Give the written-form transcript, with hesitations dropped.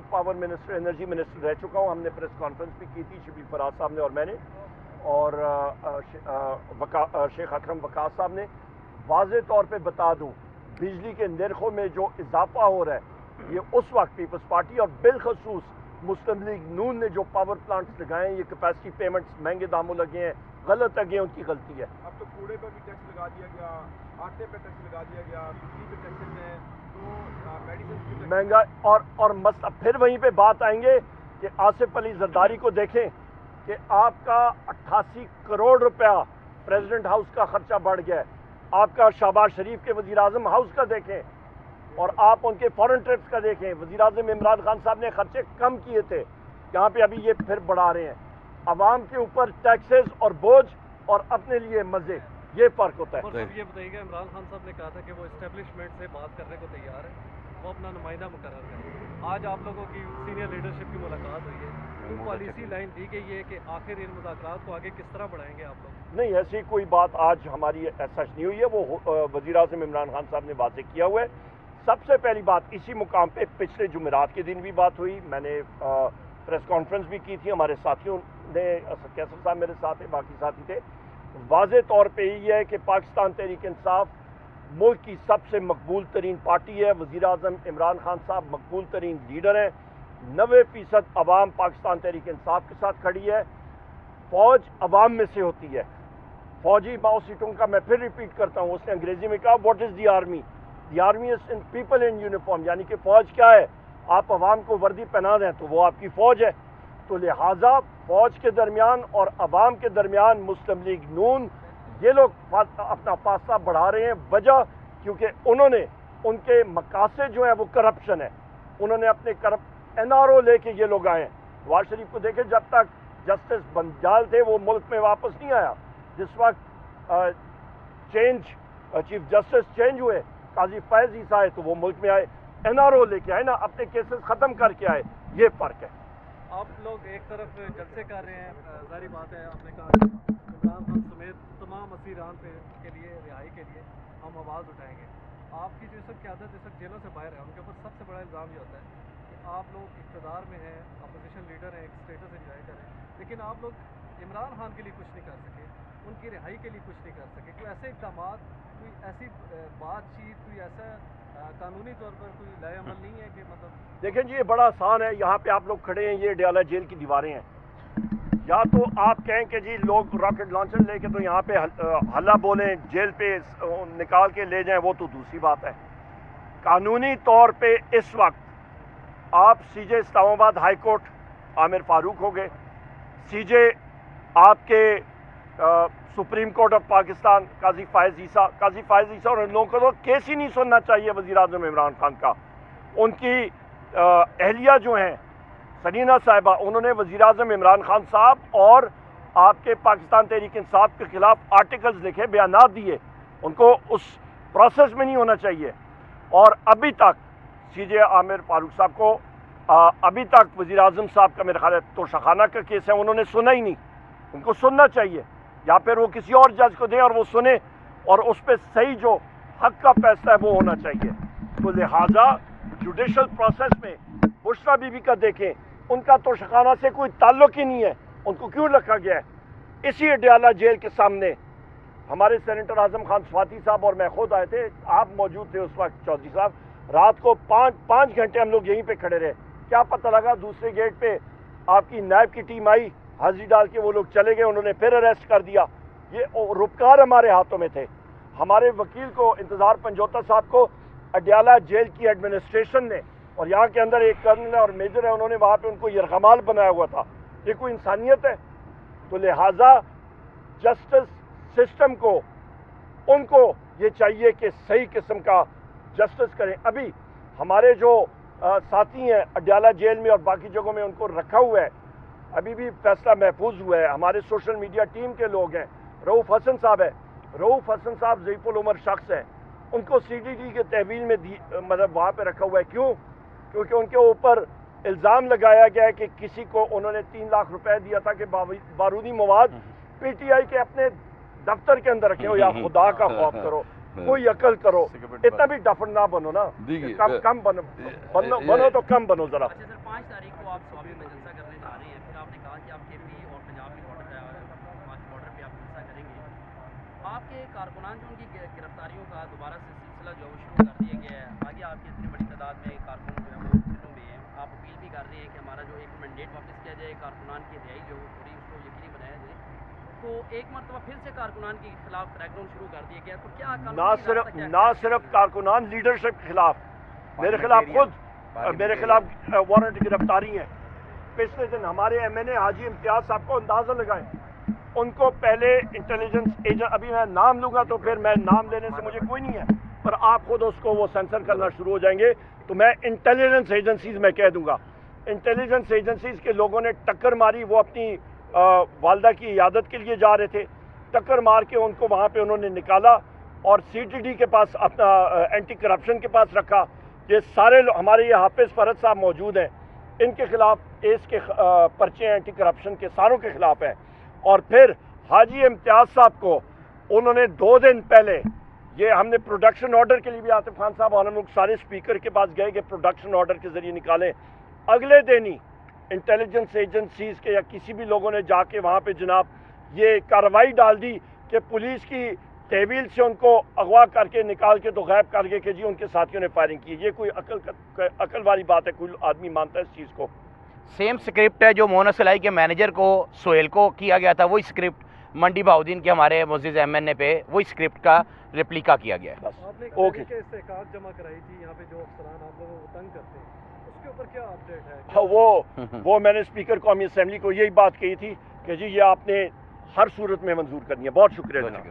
خود power minister energy minister रह चुका हूँ। हमने प्रेस कॉन्फ्रेंस भी की थी, शबीर फराज साहब ने और मैंने, और शेख अकरम वकास साहब ने। वाज़े तौर पे बता दूँ, बिजली के निर्खों में जो इजाफा हो रहा है, ये उस वक्त पीपल्स पार्टी और बिलखसूस मुस्लिम लीग नून ने जो पावर प्लांट्स लगाए हैं, ये कैपेसिटी पेमेंट्स महंगे दामों लगे हैं, गलत लगे हैं, उनकी गलती है। अब तो कूड़े पर भी टैक्स लगा दिया गया, आटे पे टैक्स लगा दिया गया, बिजली पे टैक्सेस हैं, तो मेडिसिन महंगा। और मसला फिर वहीं पे बात आएंगे कि आसिफ अली जरदारी को देखें कि आपका 88 करोड़ रुपया प्रेसिडेंट हाउस का खर्चा बढ़ गया है। आपका शहबाज शरीफ के वज़ीर आज़म हाउस का देखें और आप उनके फॉरेन ट्रिप्स का देखें। वज़ीर आज़म इमरान खान साहब ने खर्चे कम किए थे, यहाँ पे अभी ये फिर बढ़ा रहे हैं। अवाम के ऊपर टैक्सेस और बोझ और अपने लिए मज़े, ये फ़र्क होता है। और सब ये बताइएगा, इमरान खान साहब ने कहा था कि वो इस्टेब्लिशमेंट से बात करने को तैयार है, वो अपना नुमाइंदा मुकर्रर करें। आज आप लोगों की सीनियर लीडरशिप की मुलाकात हुई है, तो पॉलिसी लाइन दी गई है कि आखिर इन मुज़ाकरात को आगे किस तरह बढ़ाएंगे आप लोग? नहीं, ऐसी कोई बात आज हमारी ऐसा नहीं हुई है। वो वज़ीर आज़म इमरान खान साहब ने वाज़ेह किया हुआ है। सबसे पहली बात, इसी मुकाम पे पिछले जुमेरात के दिन भी बात हुई, मैंने प्रेस कॉन्फ्रेंस भी की थी, हमारे साथियों ने, कैसर साहब मेरे साथ हैं, बाकी साथी थे। वाज़ेह तौर पे ये है कि पाकिस्तान तहरीक इंसाफ मुल्क की सबसे मकबूल तरीन पार्टी है। वज़ीर आज़म इमरान खान साहब मकबूल तरीन लीडर हैं। 90% अवाम पाकिस्तान तहरीक इंसाफ के साथ खड़ी है। फ़ौज अवाम में से होती है। फौजी माओ सीटों का मैं फिर रिपीट करता हूँ, उसने अंग्रेजी में कहा what is the army? The army is in people in uniform, यानी कि फ़ौज क्या है? आप अवाम को वर्दी पहना दें तो वो आपकी फ़ौज है। तो लिहाजा फ़ौज के दरमियान और अवाम के दरमियान मुस्लिम लीग नून ये लोग अपना फासला बढ़ा रहे हैं। वजह क्योंकि उन्होंने, उनके मकासद जो है वो करप्शन है। उन्होंने अपने NRO लेके ये लोग आए हैं। नवाज शरीफ को देखे, जब तक जस्टिस बंजाल थे वो मुल्क में वापस नहीं आया। जिस वक्त चीफ जस्टिस चेंज हुए, काजी फैज ईसा आए, तो वो मुल्क में आए, NRO लेके आए ना, अपने केसेस ख़त्म करके आए। ये फ़र्क है। आप लोग एक तरफ जलसे कर रहे हैं, जारी बात है, आपने कहा इमरान खान समेत तमाम असीरान के लिए, रिहाई के लिए हम आवाज़ उठाएंगे। आपकी जो सब क़यादत इस वक्त जेलों से बाहर है, उनके ऊपर सबसे बड़ा इल्ज़ाम ये होता है कि आप लोग इक़्तिदार में हैं, अपोजिशन लीडर हैं, एक स्टेटस एंजॉय करें, लेकिन आप लोग इमरान खान के लिए कुछ नहीं कर सके, उनकी रिहाई के लिए कुछ नहीं कर सके। कोई ऐसे इक़दाम, कोई ऐसी बातचीत, कोई ऐसा कानूनी तौर पर कोई लाए अमल नहीं है कि मतलब? देखें जी, ये बड़ा आसान है। यहाँ पे आप लोग खड़े हैं, ये अडयाला जेल की दीवारें हैं। या तो आप कहें कि जी लोग रॉकेट लॉन्चर लेके तो यहाँ पे हल्ला बोलें, जेल पे निकाल के ले जाएं, वो तो दूसरी बात है। कानूनी तौर पे इस वक्त आप सीजे इस्लामाबाद हाई कोर्ट आमिर फारूक हो गए, सीजे आपके सुप्रीम कोर्ट ऑफ पाकिस्तान काजी फैज ईसा, और इन लोगों को तो केस ही नहीं सुनना चाहिए वज़ीर आज़म इमरान खान का। उनकी अहलिया जो हैं सनीना साहिबा, उन्होंने वज़ीर आज़म इमरान खान साहब और आपके पाकिस्तान तहरीक इंसाफ के ख़िलाफ़ आर्टिकल्स लिखे, बयानात दिए, उनको उस प्रोसेस में नहीं होना चाहिए। और अभी तक सीजे आमिर फारूक साहब को अभी तक वज़ीर आज़म साहब का मेरा ख्याल है तोशाखाना का केस है, उन्होंने सुना ही नहीं। उनको सुनना चाहिए, या फिर वो किसी और जज को दें और वो सुने और उस पर सही जो हक का फैसला है वो होना चाहिए। तो लिहाजा जुडिशल प्रोसेस में बुशरा बीबी का देखें, उनका तोशाखाना से कोई ताल्लुक ही नहीं है, उनको क्यों रखा गया है? इसी अडयाला जेल के सामने हमारे सेनेटर आजम खान स्वाति साहब और मैं खुद आए थे, आप मौजूद थे उस वक्त चौधरी साहब। रात को पाँच घंटे हम लोग यहीं पे खड़े रहे। क्या पता लगा दूसरे गेट पे आपकी नायब की टीम आई, हाजिरी डाल के वो लोग चले गए, उन्होंने फिर अरेस्ट कर दिया। ये रुपकार हमारे हाथों में थे। हमारे वकील को, इंतज़ार पंजोता साहब को अडयाला जेल की एडमिनिस्ट्रेशन ने, और यहाँ के अंदर एक कर्नल और मेजर है, उन्होंने वहाँ पे उनको यरगमाल बनाया हुआ था। ये कोई इंसानियत है? तो लिहाजा जस्टिस सिस्टम को, उनको ये चाहिए कि सही किस्म का जस्टिस करें। अभी हमारे जो साथी हैं अडयाला जेल में और बाकी जगहों में, उनको रखा हुआ है, अभी भी फैसला महफूज हुआ है। हमारे सोशल मीडिया टीम के लोग हैं, रऊफ हसन साहब है, रऊफ हसन साहब ज़ईफ़ुल उमर शख्स हैं, उनको CDD के तहवील में मतलब वहाँ पे रखा हुआ है। क्यों? क्योंकि उनके ऊपर इल्ज़ाम लगाया गया है कि किसी को उन्होंने 3 लाख रुपए दिया था कि बारूदी मवाद PTI के अपने दफ्तर के अंदर रखे हो। या खुदा का खौफ करो, کوئی عقل کرو, اتنا بھی ڈفر نہ بنو نا, کم بنو تو کم بنو ذرا. اچھا سر 5 تاریخ کو آپ سوابی میں جلسہ کرنے جا رہے ہیں, پھر آپ نے کہا کہ آپ کے پی اور پنجاب کے بارڈر پہ آپ جلسہ کریں گے. آپ کے کارکنان جو ان کی گرفتاریوں کا دوبارہ سے سلسلہ جو ہے وہ شروع کر دیا گیا ہے, آگے آپ کی اتنی بڑی تعداد میں کارکن جو ہے وہ جیلوں میں ہیں, آپ اپیل بھی کر رہے ہیں کہ ہمارا جو ایک مینڈیٹ واپس کیا جائے, کارکنان کی رہائی جو تھوڑی اس کو یقینی بنایا جائے. تو ایک مرتبہ پھر سے کارکنان کے خلاف کریک ڈاؤن شروع کر دیا گیا, تو کیا نہ صرف کارکنان, لیڈرشپ کے خلاف, میرے خلاف خود میرے خلاف وارنٹ گرفتاری ہیں. پچھلے دن ہمارے ایم این اے حاجی امتیاز صاحب کو اندازہ لگائیں, ان کو پہلے انٹیلیجنس ایجنٹ, ابھی میں نام لوں گا تو پھر میں نام لینے سے مجھے کوئی نہیں ہے, پر آپ خود اس کو وہ سینسر کرنا شروع ہو جائیں گے, تو میں انٹیلیجنس ایجنسیز میں کہہ دوں گا. انٹیلیجنس ایجنسیز کے لوگوں نے ٹکر ماری, وہ اپنی والدہ کی عیادت کے لیے جا رہے تھے, ٹکر مار کے ان کو وہاں پہ انہوں نے نکالا اور سی ٹی ڈی کے پاس اپنا اینٹی کرپشن کے پاس رکھا. یہ سارے ہمارے یہ حافظ فرد صاحب موجود ہیں, ان کے خلاف اس کے پرچے اینٹی کرپشن کے ساروں کے خلاف ہیں. اور پھر حاجی امتیاز صاحب کو انہوں نے 2 دن پہلے, یہ ہم نے پروڈکشن آرڈر کے لیے بھی عاطف خان صاحب اور ہم لوگ سارے اسپیکر کے پاس گئے کہ پروڈکشن آرڈر کے ذریعے نکالیں. اگلے دن ہی انٹیلیجنس ایجنسیز کے یا کسی بھی لوگوں نے جا کے وہاں پہ جناب یہ کارروائی ڈال دی کہ پولیس کی تحویل سے ان کو اغوا کر کے نکال کے تو غائب کر کے کہ جی ان کے ساتھیوں نے فائرنگ کی. یہ کوئی عقل والی بات ہے؟ کوئی آدمی مانتا ہے اس چیز کو؟ سیم اسکرپٹ ہے جو مونا سلائی کے مینیجر کو سہیل کو کیا گیا تھا, وہی اسکرپٹ منڈی بہاؤدین کے ہمارے معزز ایم این اے پہ وہی اسکرپٹ کا ریپلیکا کیا گیا ہے. آپ نے اوکے, استحقاق جمع کرائی تھی یہاں پہ جو افسران آپ لوگوں کو تنگ کرتے ہیں, اس کے اوپر کیا اپڈیٹ ہے؟ وہ میں نے اسپیکر قومی اسمبلی کو یہی بات کہی تھی کہ جی یہ آپ نے ہر صورت میں منظور کرنی ہے. بہت شکریہ جناب.